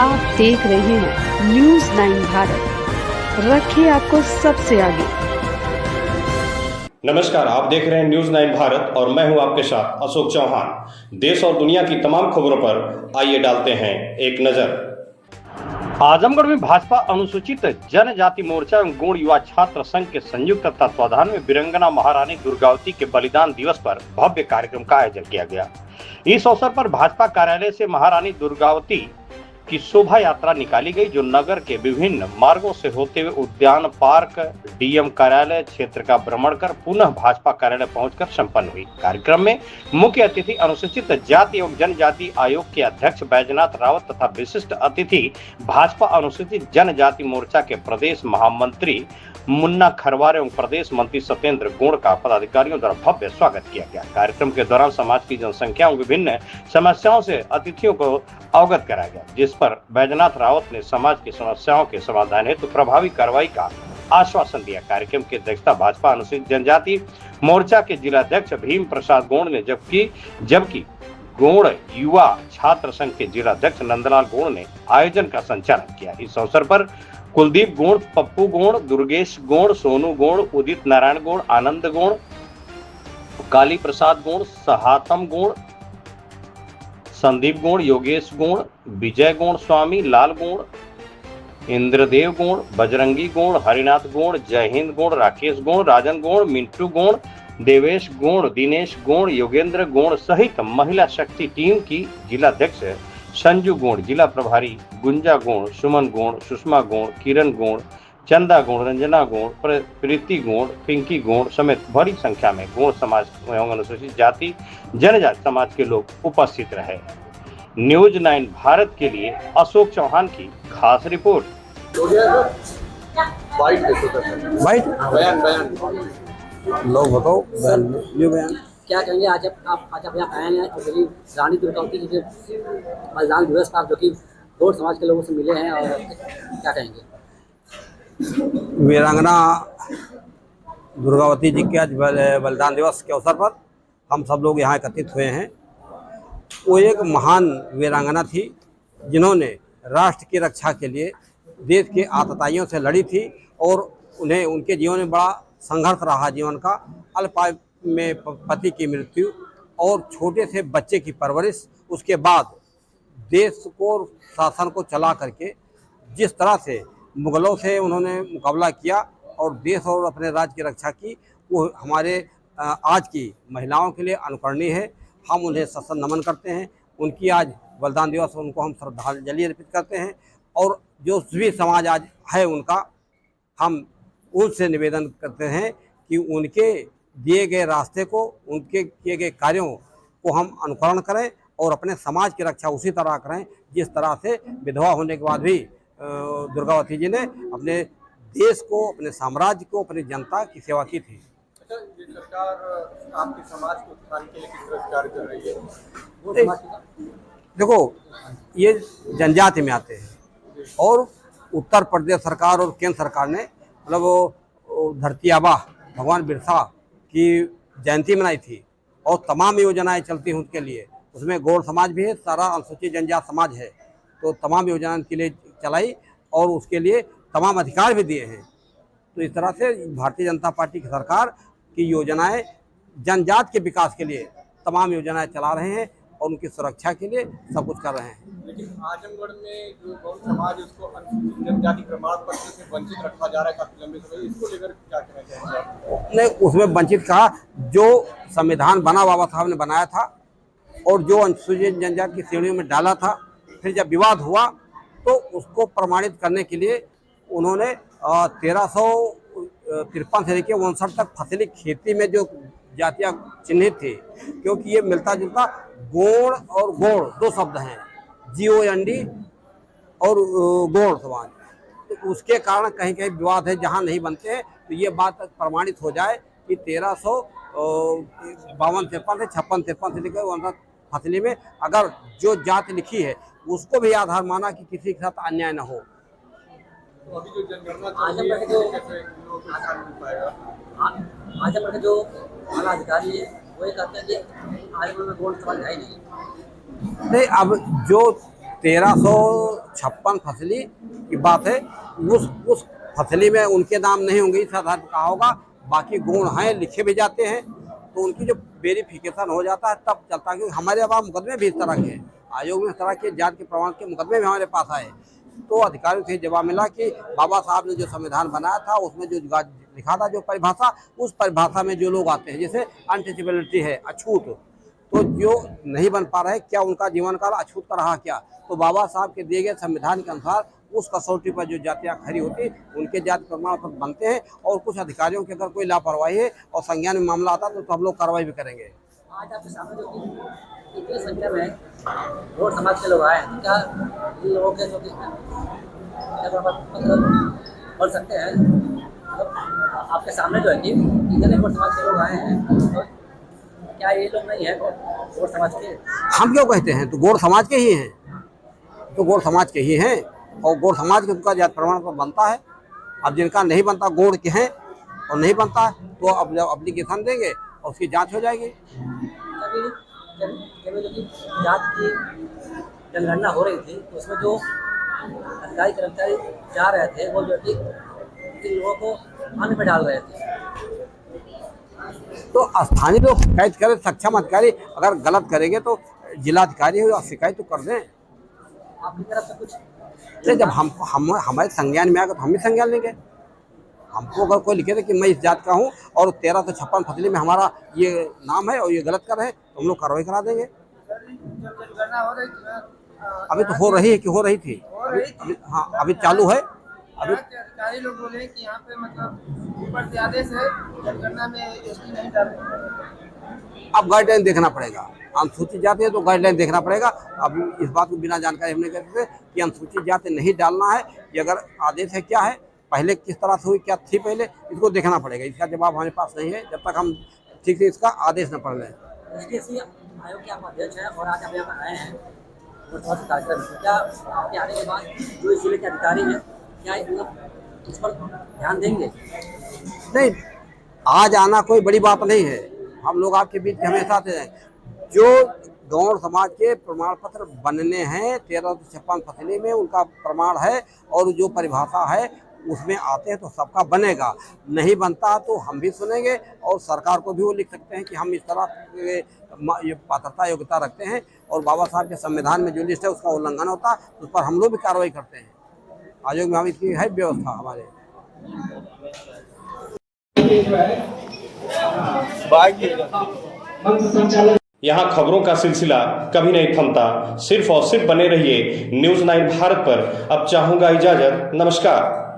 आप देख रहे हैं न्यूज़ 9 भारत। रखिए आपको सबसे आगे। नमस्कार, आप देख रहे हैं न्यूज़ 9 भारत और मैं हूं आपके साथ अशोक चौहान। देश और दुनिया की तमाम खबरों पर आइए डालते हैं एक नजर। आजमगढ़ में भाजपा अनुसूचित जनजाति मोर्चा एवं गौड़ युवा छात्र संघ के संयुक्त तत्वाधान में वीरांगना महारानी दुर्गावती के बलिदान दिवस पर भव्य कार्यक्रम का आयोजन किया गया। इस अवसर पर भाजपा कार्यालय से महारानी दुर्गावती की शोभा यात्रा निकाली गई, जो नगर के विभिन्न मार्गों से होते हुए उद्यान पार्क, डीएम कार्यालय क्षेत्र का भ्रमण कर पुनः भाजपा कार्यालय पहुंचकर संपन्न हुई। कार्यक्रम में मुख्य अतिथि अनुसूचित जाति एवं जनजाति आयोग के अध्यक्ष बैजनाथ रावत तथा विशिष्ट अतिथि भाजपा अनुसूचित जनजाति मोर्चा के प्रदेश महामंत्री मुन्ना खरवार एवं प्रदेश मंत्री सत्येंद्र गौड़ का पदाधिकारियों द्वारा भव्य स्वागत किया गया। कार्यक्रम के दौरान समाज की जनसंख्या एवं विभिन्न समस्याओं से अतिथियों को अवगत कराया गया, जिस पर बैजनाथ रावत ने समाज की समस्याओं के समाधान हेतु प्रभावी कार्रवाई का आश्वासन दिया। कार्यक्रम की अध्यक्षता भाजपा अनुसूचित जनजाति मोर्चा के जिलाध्यक्ष भीम प्रसाद गौड़ ने, जबकि गौड़ युवा छात्र संघ के जिलाध्यक्ष नंदलाल गौड़ ने आयोजन का संचालन किया। इस अवसर पर कुलदीप गौड़, पप्पू गौड़, दुर्गेश गौड़, सोनू गौड़, उदित नारायण गौड़, आनंद गौड़, काली प्रसाद गौड़, सहातम गौड़, संदीप गौड़, योगेश गौड़, विजय गौड़ स्वामी, लाल गौड़, इंद्रदेव गौड़, बजरंगी गौड़, हरिनाथ गौड़, जय हिंद गौड़, राकेश गौड़, राजन गौड़, मिंटू गौड़, देवेश गौड़, दिनेश गौड़, योगेंद्र गौड़ सहित महिला शक्ति टीम की जिलाध्यक्ष संजू गौड़, जिला प्रभारी गुंजा गौड़, सुमन गौड़, सुषमा गौड़, किरण गौड़, चंदा गौड़, रंजना गौड़, प्रीति गौड़, पिंकी गौड़ समेत बड़ी संख्या में गौड़ समाज एवं अनुसूचित जाति जनजाति समाज के लोग उपस्थित रहे। न्यूज़ 9 भारत के लिए अशोक चौहान की खास रिपोर्ट। लोग बताओ बयान क्या कहेंगे? आज आप यहाँ आए हैं और यही रानी दुर्गावती जी के बलिदान दिवस पर जो कि गौड़ समाज के लोगों से मिले हैं, और क्या कहेंगे? वीरांगना दुर्गावती जी के आज बलिदान दिवस के अवसर पर हम सब लोग यहाँ एकत्रित हुए हैं। वो एक महान वीरांगना थी जिन्होंने राष्ट्र की रक्षा के लिए देश के आतताइयों से लड़ी थी, और उन्हें उनके जीवन में बड़ा संघर्ष रहा। जीवन का अल्पायु में पति की मृत्यु और छोटे से बच्चे की परवरिश, उसके बाद देश को शासन को चला करके जिस तरह से मुगलों से उन्होंने मुकाबला किया और देश और अपने राज्य की रक्षा की, वो हमारे आज की महिलाओं के लिए अनुकरणीय है। हम उन्हें सशक्त नमन करते हैं। उनकी आज बलिदान दिवस, उनको हम श्रद्धांजलि अर्पित करते हैं। और जो भी समाज आज है उनका, हम उनसे निवेदन करते हैं कि उनके दिए गए रास्ते को, उनके किए गए कार्यों को हम अनुकरण करें और अपने समाज की रक्षा उसी तरह करें जिस तरह से विधवा होने के बाद भी दुर्गावती जी ने अपने देश को, अपने साम्राज्य को, अपनी जनता की सेवा की थी। अच्छा, ये सरकार आपके समाज को उत्थान के लिए किस तरह कार्य कर रही है? देखो, ये जनजाति में आते हैं और उत्तर प्रदेश सरकार और केंद्र सरकार ने मतलब वो धरती आबा भगवान बिरसा की जयंती मनाई थी और तमाम योजनाएं चलती हैं उनके लिए। उसमें गौड़ समाज भी है, सारा अनुसूचित जनजाति समाज है, तो तमाम योजनाएं के लिए चलाई और उसके लिए तमाम अधिकार भी दिए हैं। तो इस तरह से भारतीय जनता पार्टी की सरकार की योजनाएं जनजाति के विकास के लिए तमाम योजनाएं चला रहे हैं और उनकी सुरक्षा के लिए सब कुछ कर रहे हैं। लेकिन आजमगढ़ में जो गौड़ समाज है उसको अनुसूचित जनजाति प्रमाण पत्र से वंचित रखा जा रहा है काफी लंबे समय, इसको लेकर क्या कहना चाहेंगे आप? नहीं, उसमें वंचित कहा, जो संविधान बना बाबा साहब ने बनाया था और जो अनुसूचित जनजाति की श्रेणियों में डाला था, फिर जब विवाद हुआ तो उसको प्रमाणित करने के लिए उन्होंने 1353 से लेकर 59 तक फसली खेती में जो जातियां चिन्हित थी, क्योंकि ये मिलता जुलता गौड़ और गौड़ दो शब्द हैं, GOND और गौड़ समाज, तो उसके कारण कहीं कहीं विवाद है जहां नहीं बनते हैं। तो ये बात प्रमाणित हो जाए कि 1352-53 से 56-53 से लेकर 59 फसली में अगर जो जाति लिखी है उसको भी आधार माना कि किसी के साथ अन्याय न हो। तो अभी जो जनगणना चल रही है, कैसे लोगों को किसान मिल पाएगा? आजमगढ़ के जो आला अधिकारी है वो ये कहते हैं कि आजमगढ़ में गौड़ समाज है ही नहीं। नहीं, अब जो 1356 फसली की बात है। उस फसली में उनके नाम नहीं होंगे, इस आधार पर कहा होगा। बाकी गुण हैं, लिखे भी जाते हैं, तो उनकी जो वेरिफिकेशन हो जाता है तब चलता है। क्योंकि हमारे अब मुकदमे भी इस तरह के आयोग में इस तरह के जात के प्रमाण के मुकदमे भी हमारे पास आए। तो अधिकारियों से जवाब मिला कि बाबा साहब ने जो संविधान बनाया था उसमें जो लिखा था, जो परिभाषा, उस परिभाषा में जो लोग आते हैं, जैसे अनटचेबिलिटी है, अछूत, तो जो नहीं बन पा रहे, क्या उनका जीवन काल अछूत का रहा क्या? तो बाबा साहब के दिए गए संविधान के अनुसार उस कसौटी पर जो जातियाँ खड़ी होती उनके जाति प्रमाण पत्र बनते हैं। और कुछ अधिकारियों की अगर कोई लापरवाही है और संज्ञान में मामला आता तो हम लोग कार्रवाई भी करेंगे। आज आपके सामने जो इतनी संख्या में गौड़ समाज के लोग आए हैं, क्या इन लोगों के जो बढ़ सकते हैं? मतलब आपके सामने जो है कि इतने गौड़ समाज के लोग आए हैं, तो क्या ये लोग नहीं है गौड़ समाज के? हम क्यों कहते हैं, तो गौड़ समाज के ही हैं, तो गौड़ समाज के ही हैं। और गौड़ समाज के उनका जाति प्रमाण पत्र बनता है। अब जिनका नहीं बनता, गौड़ के हैं और नहीं बनता, तो अब एप्लीकेशन देंगे और उसकी जांच हो जाएगी। कभी जात की जनगणना हो रही थी, तो उसमें जो अधिकारी कर्मचारी जा रहे थे वो जो कि इन लोगों को अन्न में डाल रहे थे। तो स्थानीय लोग शिकायत करें, सक्षम अधिकारी अगर गलत करेंगे तो जिलाधिकारी हो शिकायत तो कर दें। आपकी तरफ से कुछ तो जब हमारे संज्ञान में आएगा तो हम भी संज्ञान लेंगे। हमको अगर कोई लिखे थे कि मैं इस जात का हूँ और 1356 फसली में हमारा ये नाम है और ये गलत कर रहे हैं, तो हम लोग कार्रवाई करा देंगे। अभी तो हो रही है कि हो रही थी, हाँ अभी चालू है। अभी अधिकारी लोग बोले कि यहाँ पे मतलब ऊपर से आदेश है जनगणना में एसटी नहीं डालना। अब गाइडलाइन देखना पड़ेगा, अनुसूचित जाति है तो गाइडलाइन देखना पड़ेगा। अब इस बात को बिना जानकारी हमने कहते थे कि अनुसूचित जाति नहीं डालना है, ये अगर आदेश है क्या है, पहले किस तरह से हुई, क्या थी पहले, इसको देखना पड़ेगा। इसका जवाब हमारे पास नहीं है जब तक हम ठीक से इसका आदेश न पढ़ लें। आयोग के आप अध्यक्ष हैं और आज आप यहाँ पर आए हैं कार्यक्रम, क्या आपके आने के बाद जो इस जिले के अधिकारी हैं क्या इस पर ध्यान देंगे? नहीं, आज आना कोई बड़ी बात नहीं है, हम लोग आपके बीच हमेशा आते हैं। जो गौड़ समाज के प्रमाण पत्र बनने हैं 1356 फसली में उनका प्रमाण है और जो परिभाषा है उसमें आते हैं तो सबका बनेगा। नहीं बनता तो हम भी सुनेंगे और सरकार को भी वो लिख सकते हैं कि हम इस तरह ये पात्रता योग्यता रखते हैं और बाबा साहब के संविधान में जो लिस्ट है उसका उल्लंघन होता है, उस पर हम लोग भी कार्रवाई करते हैं। आयोग में हम इसकी है व्यवस्था हमारे। यहाँ खबरों का सिलसिला कभी नहीं थमता, सिर्फ और सिर्फ बने रहिए न्यूज़ 9 भारत पर। अब चाहूंगा इजाजत, नमस्कार।